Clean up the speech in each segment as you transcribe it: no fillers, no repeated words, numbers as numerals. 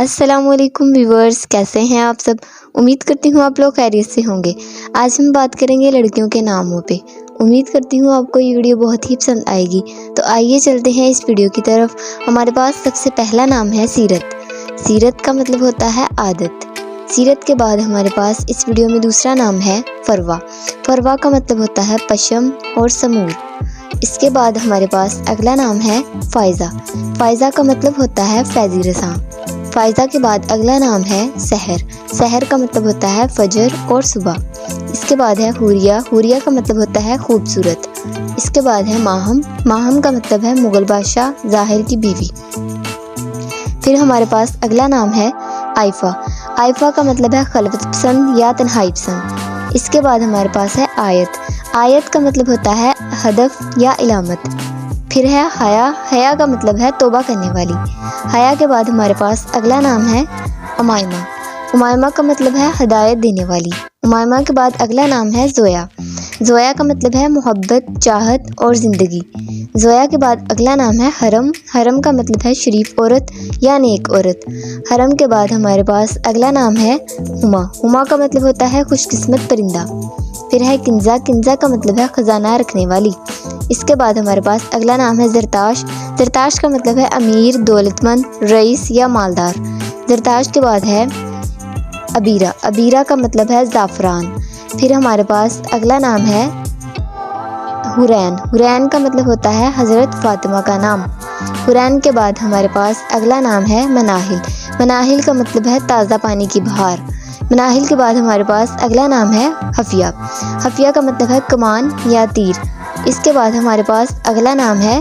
السلام علیکم ویورز، کیسے ہیں آپ سب؟ امید کرتی ہوں آپ لوگ خیریت سے ہوں گے۔ آج ہم بات کریں گے لڑکیوں کے ناموں پہ۔ امید کرتی ہوں آپ کو یہ ویڈیو بہت ہی پسند آئے گی۔ تو آئیے چلتے ہیں اس ویڈیو کی طرف۔ ہمارے پاس سب سے پہلا نام ہے سیرت۔ سیرت کا مطلب ہوتا ہے عادت۔ سیرت کے بعد ہمارے پاس اس ویڈیو میں دوسرا نام ہے فروا۔ فروا کا مطلب ہوتا ہے پشم اور سمور۔ اس کے بعد ہمارے پاس اگلا نام ہے فائزہ۔ فائزہ کا مطلب ہوتا ہے فیضی رساں۔ فائزہ کے بعد اگلا نام ہے سحر۔ سحر کا مطلب ہوتا ہے فجر اور صبح۔ اس کے بعد ہے حوریہ۔ حوریہ کا مطلب ہوتا ہے خوبصورت۔ اس کے بعد ہے ماہم۔ ماہم کا مطلب ہے مغل بادشاہ ظاہر کی بیوی۔ پھر ہمارے پاس اگلا نام ہے آئفہ۔ آئفہ کا مطلب ہے خلوت پسند یا تنہائی پسند۔ اس کے بعد ہمارے پاس ہے آیت۔ آیت کا مطلب ہوتا ہے ہدف یا علامت۔ پھر ہے حیا۔ حیا کا مطلب ہے توبہ کرنے والی۔ حیا کے بعد ہمارے پاس اگلا نام ہے امائمہ۔ امائمہ کا مطلب ہے ہدایت دینے والی۔ امائمہ کے بعد اگلا نام ہے زویا۔ زویا کا مطلب ہے محبت، چاہت اور زندگی۔ زویا کے بعد اگلا نام ہے حرم۔ حرم کا مطلب ہے شریف عورت یا نیک عورت۔ حرم کے بعد ہمارے پاس اگلا نام ہے ہما۔ ہما کا مطلب ہوتا ہے خوش قسمت پرندہ۔ پھر ہے کنزا۔ کنزا کا مطلب ہے خزانہ رکھنے والی۔ اس کے بعد ہمارے پاس اگلا نام ہے زرتاش۔ زرتاش کا مطلب ہے امیر، دولت مند، رئیس یا مالدار۔ زرتاش کے بعد ہے ابیرہ۔ ابیرہ کا مطلب ہے زعفران۔ پھر ہمارے پاس اگلا نام ہے حورین۔ حورین کا مطلب ہوتا ہے حضرت فاطمہ کا نام۔ حورین کے بعد ہمارے پاس اگلا نام ہے مناہل۔ مناہل کا مطلب ہے تازہ پانی کی بہار۔ مناہل کے بعد ہمارے پاس اگلا نام ہے حفیہ۔ حفیہ کا مطلب ہے کمان یا تیر۔ اس کے بعد ہمارے پاس اگلا نام ہے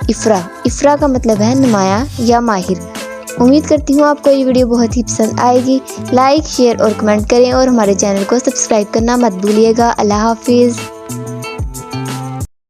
افرا۔ افرا کا مطلب ہے نمایاں یا ماہر۔ امید کرتی ہوں آپ کو یہ ویڈیو بہت ہی پسند آئے گی۔ لائک، شیئر اور کمنٹ کریں اور ہمارے چینل کو سبسکرائب کرنا مت بھولیے گا۔ اللہ حافظ۔